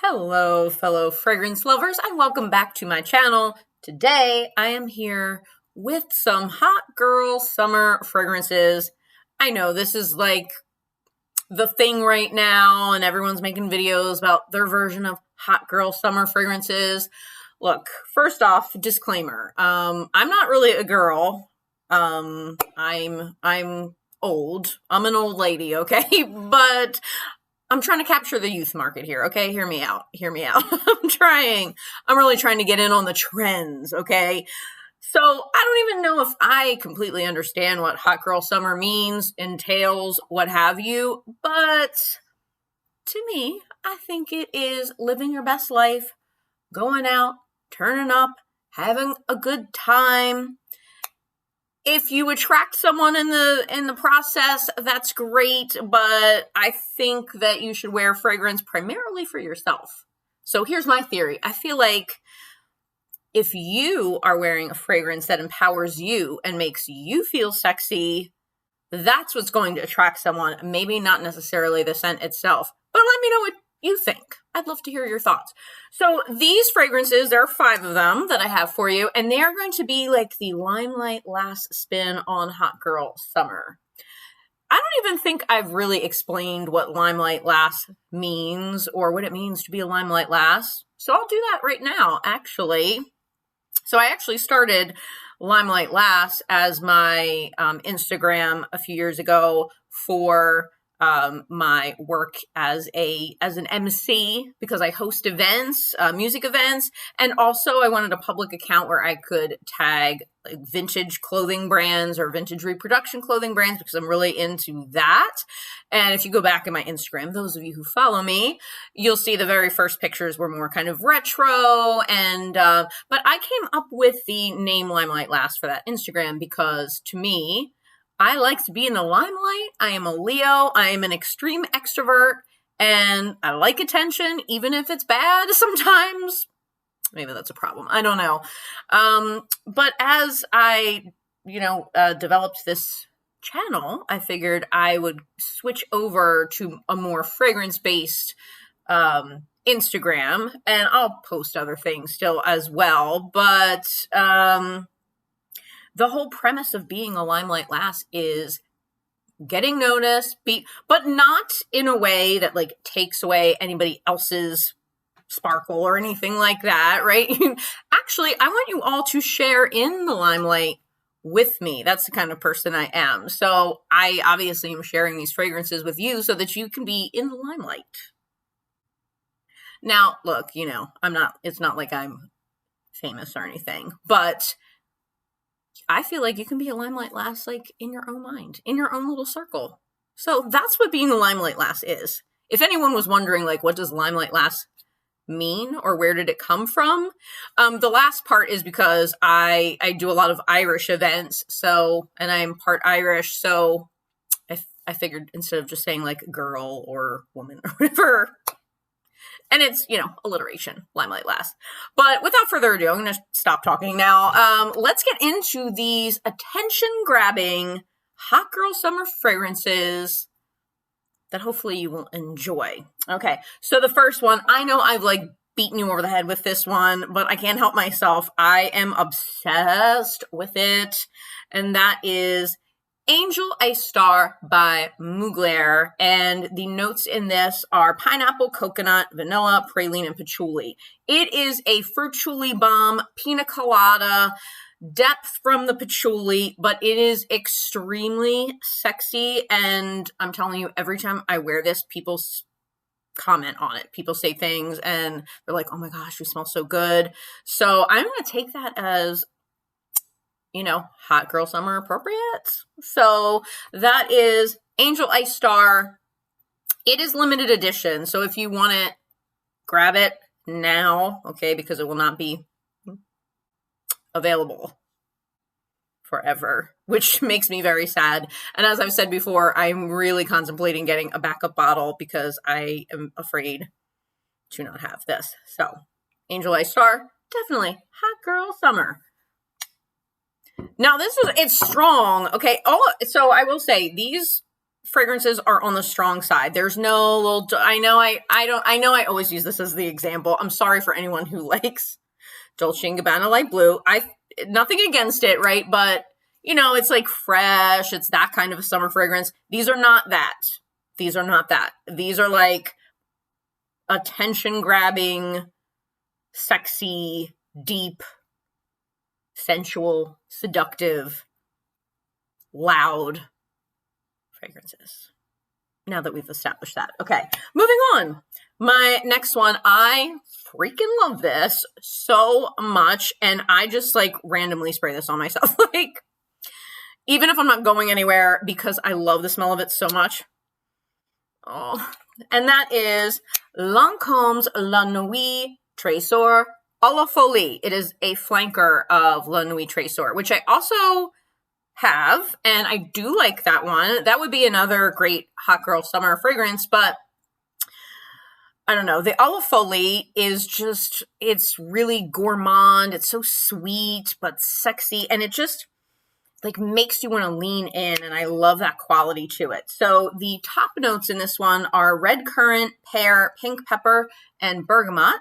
Hello, fellow fragrance lovers, and welcome back to my channel. Today, I am here with some hot girl summer fragrances. I know this is like the thing right now, and everyone's making videos about their version of hot girl summer fragrances. Look, first off, disclaimer, I'm not really a girl. I'm old. I'm an old lady, okay? But I'm trying to capture the youth market here, okay? Hear me out. Hear me out. I'm really trying to get in on the trends, okay? So I don't even know if I completely understand what hot girl summer means, entails, what have you, but to me, I think it is living your best life, going out, turning up, having a good time. If you attract someone in the process, that's great, but I think that you should wear fragrance primarily for yourself. So here's my theory. I feel like if you are wearing a fragrance that empowers you and makes you feel sexy, that's what's going to attract someone, maybe not necessarily the scent itself. But let me know what you think. I'd love to hear your thoughts. So these fragrances, there are 5 of them that I have for you, and they are going to be like the Limelight Last spin on hot girl summer. I don't even think I've really explained what Limelight Last means or what it means to be a Limelight Last. So I'll do that right now, actually. So I actually started Limelight Last as my Instagram a few years ago for my work as an MC, because I host events, music events, and also I wanted a public account where I could tag like vintage clothing brands or vintage reproduction clothing brands, because I'm really into that. And if you go back in my Instagram, those of you who follow me, you'll see the very first pictures were more kind of retro, and but I came up with the name Limelight Last for that Instagram because, to me, I like to be in the limelight. I am a Leo. I am an extreme extrovert, and I like attention, even if it's bad sometimes. Maybe that's a problem. I don't know. But as I, developed this channel, I figured I would switch over to a more fragrance-based Instagram, and I'll post other things still as well. But the whole premise of being a Limelight Lass is getting noticed, but not in a way that like takes away anybody else's sparkle or anything like that, right? Actually, I want you all to share in the limelight with me. That's the kind of person I am. So I obviously am sharing these fragrances with you so that you can be in the limelight. Now, look, it's not like I'm famous or anything, but I feel like you can be a Limelight Lass like in your own mind, in your own little circle. So that's what being a Limelight Lass is. If anyone was wondering, like, what does Limelight Lass mean or where did it come from? The last part is because I do a lot of Irish events, and I'm part Irish, so I figured instead of just saying like girl or woman or whatever, and it's, alliteration, Limelight Last. But without further ado, I'm going to stop talking now. Let's get into these attention-grabbing hot girl summer fragrances that hopefully you will enjoy. Okay, so the first one, I know I've like beaten you over the head with this one, but I can't help myself. I am obsessed with it, and that is Angel Ice Star by Mugler, and the notes in this are pineapple, coconut, vanilla, praline, and patchouli. It is a fruit patchouli bomb, pina colada, depth from the patchouli, but it is extremely sexy, and I'm telling you, every time I wear this, people comment on it. People say things, and they're like, oh my gosh, you smell so good. So I'm going to take that as hot girl summer appropriate. So that is Angel Ice Star. It is limited edition. So if you want it, grab it now, okay, because it will not be available forever, which makes me very sad. And as I've said before, I'm really contemplating getting a backup bottle because I am afraid to not have this. So Angel Ice Star, definitely hot girl summer. Now it's strong. Okay. So I will say these fragrances are on the strong side. There's no little, I know I always use this as the example. I'm sorry for anyone who likes Dolce & Gabbana Light Blue. Nothing against it, right? But, you know, it's like fresh. It's that kind of a summer fragrance. These are not that. These are not that. These are like attention-grabbing, sexy, deep, sensual, seductive, loud fragrances. Now that we've established that. Okay, moving on. My next one, I freaking love this so much, and I just like randomly spray this on myself, like even if I'm not going anywhere, because I love the smell of it so much. Oh, and that is Lancome's La Nuit Tresor à la Folie. It is a flanker of La Nuit Tresor, which I also have, and I do like that one. That would be another great hot girl summer fragrance, but I don't know. The à la Folie is just, it's really gourmand. It's so sweet, but sexy, and it just like makes you want to lean in, and I love that quality to it. So the top notes in this one are red currant, pear, pink pepper, and bergamot.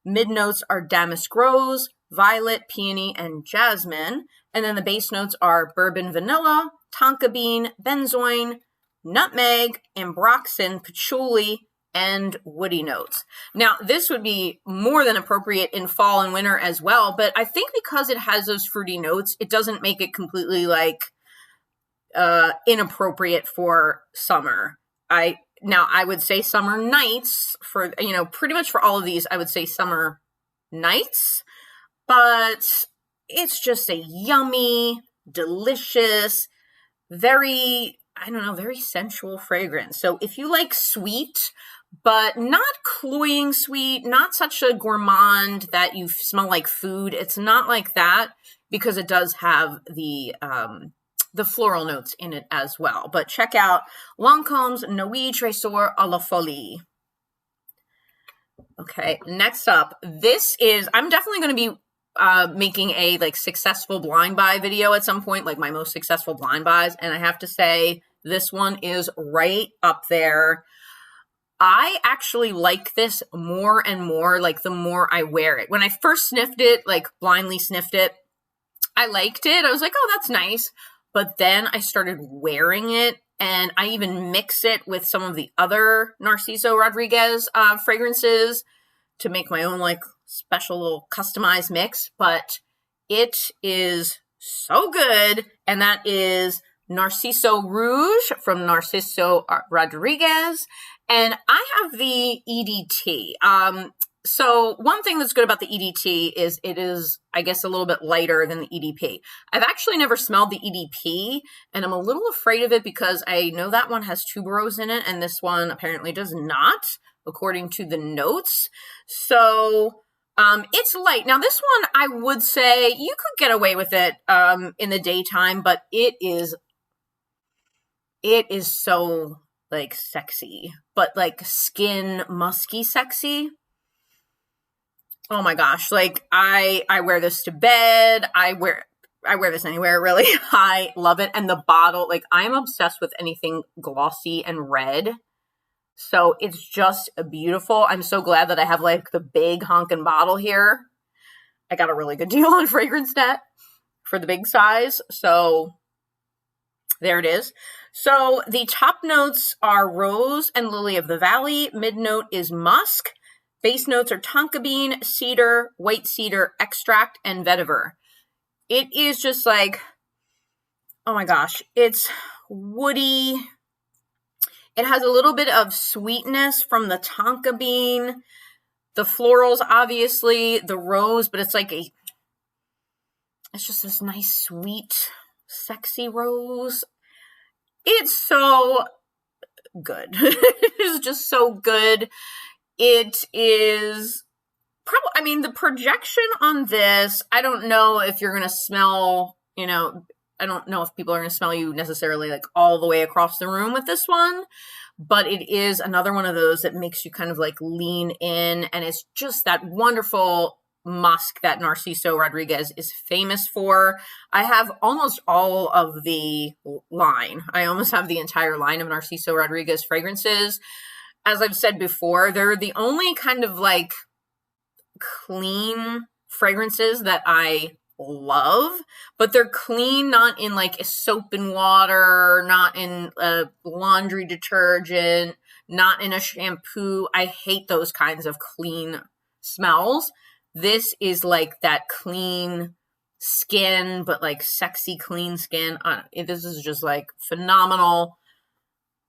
Mid notes are damask rose, violet, peony, and jasmine. And then the base notes are bourbon vanilla, tonka bean, benzoin, nutmeg, ambroxan, patchouli, and woody notes. Now, this would be more than appropriate in fall and winter as well, but I think because it has those fruity notes, it doesn't make it completely like inappropriate for summer. Now I would say summer nights for, you know, pretty much for all of these, I would say summer nights, but it's just a yummy, delicious, very, I don't know, very sensual fragrance. So if you like sweet, but not cloying sweet, not such a gourmand that you smell like food, it's not like that, because it does have the floral notes in it as well. But check out Lancome's Nuit Tresor à la Folie. Okay, next up, this is, I'm definitely going to be making a like successful blind buy video at some point, like my most successful blind buys, and I have to say this one is right up there. I actually like this more and more, like the more I wear it. When I first sniffed it, like blindly sniffed it, I liked it. I was like, oh, that's nice. But then I started wearing it, and I even mix it with some of the other Narciso Rodriguez fragrances to make my own like special little customized mix. But it is so good, and that is Narciso Rouge from Narciso Rodriguez. And I have the EDT. So one thing that's good about the EDT is it is, I guess, a little bit lighter than the EDP. I've actually never smelled the EDP, and I'm a little afraid of it because I know that one has tuberose in it, and this one apparently does not, according to the notes. So it's light. Now, this one, I would say you could get away with it in the daytime, but it is so like sexy, but like skin musky sexy. Oh my gosh, like I wear this to bed. I wear this anywhere, really. I love it. And the bottle, like I'm obsessed with anything glossy and red. So it's just beautiful. I'm so glad that I have like the big honkin' bottle here. I got a really good deal on FragranceNet for the big size. So there it is. So the top notes are rose and lily of the valley. Mid note is musk. Base notes are tonka bean, cedar, white cedar extract, and vetiver. It is just like, oh my gosh, it's woody. It has a little bit of sweetness from the tonka bean, the florals, obviously, the rose, but it's like it's just this nice, sweet, sexy rose. It's so good. It's just so good. It is probably, I mean, the projection on this, I don't know if you're going to smell, you know, I don't know if people are going to smell you necessarily like all the way across the room with this one, but it is another one of those that makes you kind of like lean in, and it's just that wonderful musk that Narciso Rodriguez is famous for. I have almost all of the line. I almost have the entire line of Narciso Rodriguez fragrances. As I've said before, they're the only kind of like clean fragrances that I love, but they're clean, not in like a soap and water, not in a laundry detergent, not in a shampoo. I hate those kinds of clean smells. This is like that clean skin, but like sexy clean skin. This is just like phenomenal.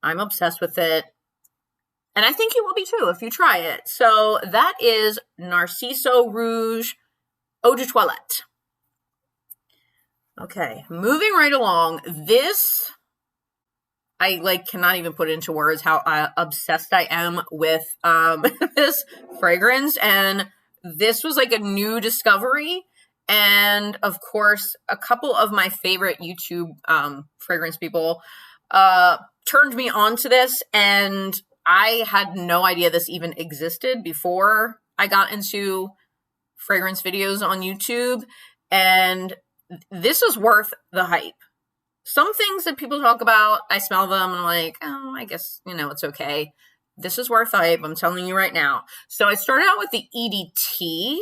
I'm obsessed with it. And I think you will be too if you try it. So that is Narciso Rouge Eau de Toilette. Okay, moving right along. This, I like cannot even put into words how obsessed I am with this fragrance. And this was like a new discovery. And of course, a couple of my favorite YouTube fragrance people turned me on to this, and I had no idea this even existed before I got into fragrance videos on YouTube, and this is worth the hype. Some things that people talk about, I smell them and I'm like, oh, I guess, it's okay. This is worth the hype, I'm telling you right now. So I started out with the EDT,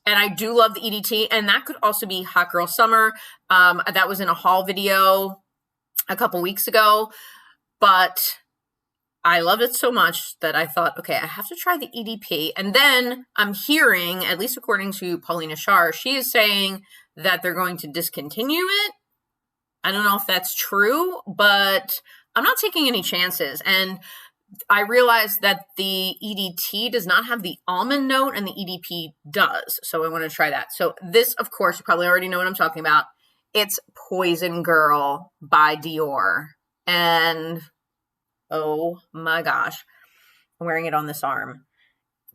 and I do love the EDT, and that could also be Hot Girl Summer. That was in a haul video a couple weeks ago, but I loved it so much that I thought, okay, I have to try the EDP. And then I'm hearing, at least according to Paulina Shar, she is saying that they're going to discontinue it. I don't know if that's true, but I'm not taking any chances. And I realized that the EDT does not have the almond note and the EDP does. So I want to try that. So this, of course, you probably already know what I'm talking about. It's Poison Girl by Dior. And oh my gosh, I'm wearing it on this arm.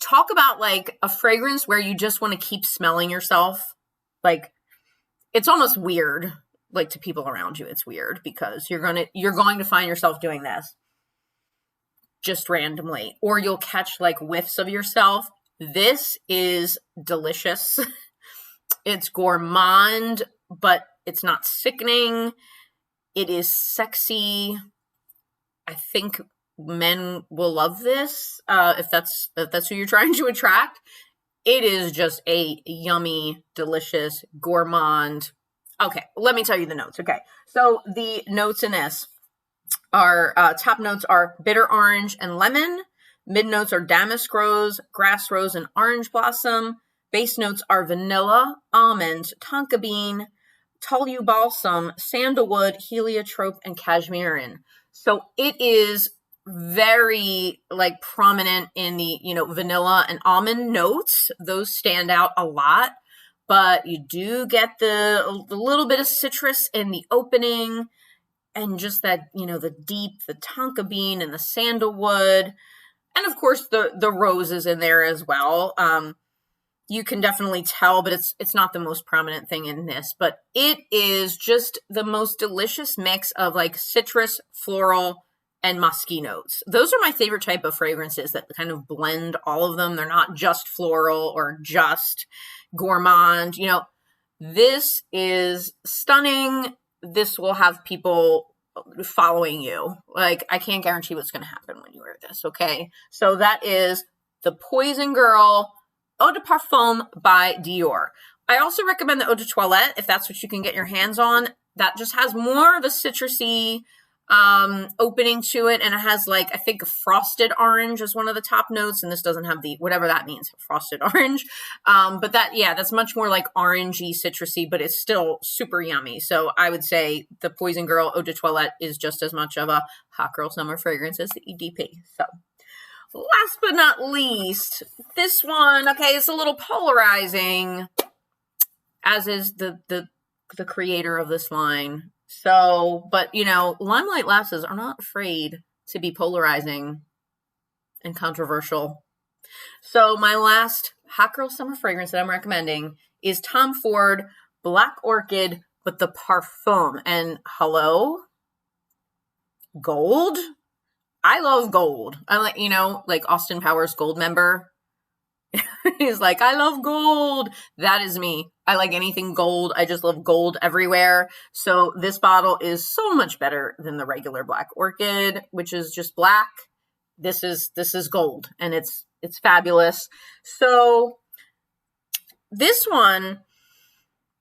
Talk about like a fragrance where you just want to keep smelling yourself. Like, it's almost weird, like to people around you. It's weird because you're going to find yourself doing this just randomly, or you'll catch like whiffs of yourself. This is delicious. It's gourmand, but it's not sickening. It is sexy. I think men will love this if that's who you're trying to attract. It is just a yummy, delicious, gourmand. Okay, let me tell you the notes. Okay, so the notes in this are, top notes are bitter orange and lemon. Mid notes are damask rose, grass rose, and orange blossom. Base notes are vanilla, almond, tonka bean, tolu balsam, sandalwood, heliotrope, and cashmerean. So it is very like prominent in the, vanilla and almond notes. Those stand out a lot, but you do get the little bit of citrus in the opening, and just that, the tonka bean and the sandalwood, and of course the roses in there as well. You can definitely tell, but it's not the most prominent thing in this, but it is just the most delicious mix of like citrus, floral, and musky notes. Those are my favorite type of fragrances that kind of blend all of them. They're not just floral or just gourmand. This is stunning. This will have people following you. Like, I can't guarantee what's going to happen when you wear this, okay? So that is the Poison Girl Eau de Parfum by Dior. I also recommend the Eau de Toilette if that's what you can get your hands on. That just has more of a citrusy opening to it, and it has like, I think, a frosted orange as one of the top notes, and this doesn't have the, whatever that means, frosted orange. But that's much more like orangey, citrusy, but it's still super yummy. So I would say the Poison Girl Eau de Toilette is just as much of a hot girl summer fragrance as the EDP. So last but not least, this one, okay, it's a little polarizing, as is the creator of this line. So, but Limelight Lasses are not afraid to be polarizing and controversial. So my last hot girl summer fragrance that I'm recommending is Tom Ford Black Orchid, but the Parfum. And hello, gold. I love gold. I like, like Austin Powers Gold Member. He's like, I love gold. That is me. I like anything gold. I just love gold everywhere. So this bottle is so much better than the regular Black Orchid, which is just black. This is gold, and it's fabulous. So this one,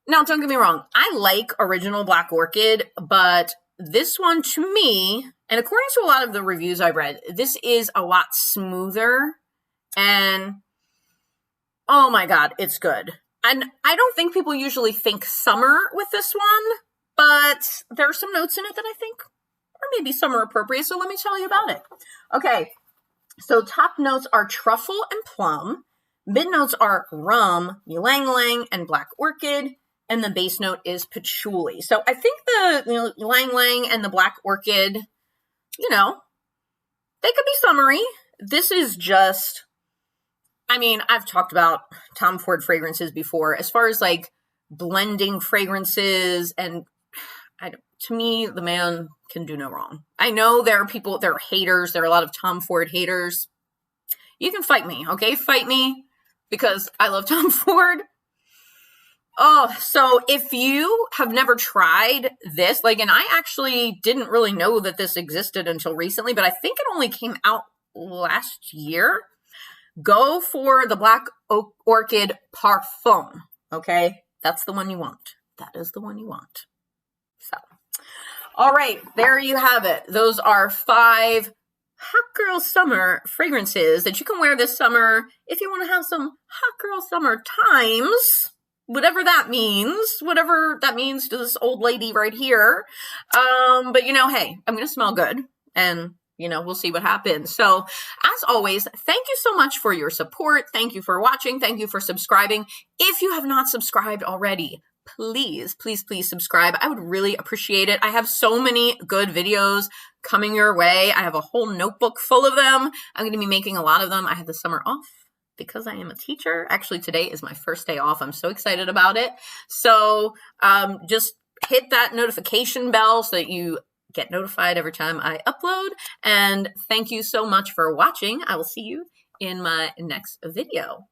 now don't get me wrong, I like original Black Orchid, but this one to me, and according to a lot of the reviews I read, this is a lot smoother, and oh my God, it's good. And I don't think people usually think summer with this one, but there are some notes in it that I think are maybe summer appropriate, so let me tell you about it. Okay, so top notes are truffle and plum. Mid notes are rum, ylang ylang, and Black Orchid, and the base note is patchouli. So I think the ylang ylang and the Black Orchid, you know, they could be summery. This is just, I mean, I've talked about Tom Ford fragrances before, as far as like blending fragrances, and to me, the man can do no wrong. I know there are people, there are haters, there are a lot of Tom Ford haters. You can fight me, okay? Fight me, because I love Tom Ford. Oh, so if you have never tried this, like, and I actually didn't really know that this existed until recently, but I think it only came out last year. Go for the Black Orchid Parfum, okay? That's the one you want. That is the one you want. So, all right, there you have it. Those are 5 hot girl summer fragrances that you can wear this summer if you want to have some hot girl summer times, whatever that means to this old lady right here. But you know, hey, I'm going to smell good, and you know, we'll see what happens. So as always, thank you so much for your support. Thank you for watching. Thank you for subscribing. If you have not subscribed already, please, please, please subscribe. I would really appreciate it. I have so many good videos coming your way. I have a whole notebook full of them. I'm going to be making a lot of them. I have the summer off because I am a teacher. Actually, today is my first day off. I'm so excited about it. So just hit that notification bell so that you get notified every time I upload. And thank you so much for watching. I will see you in my next video.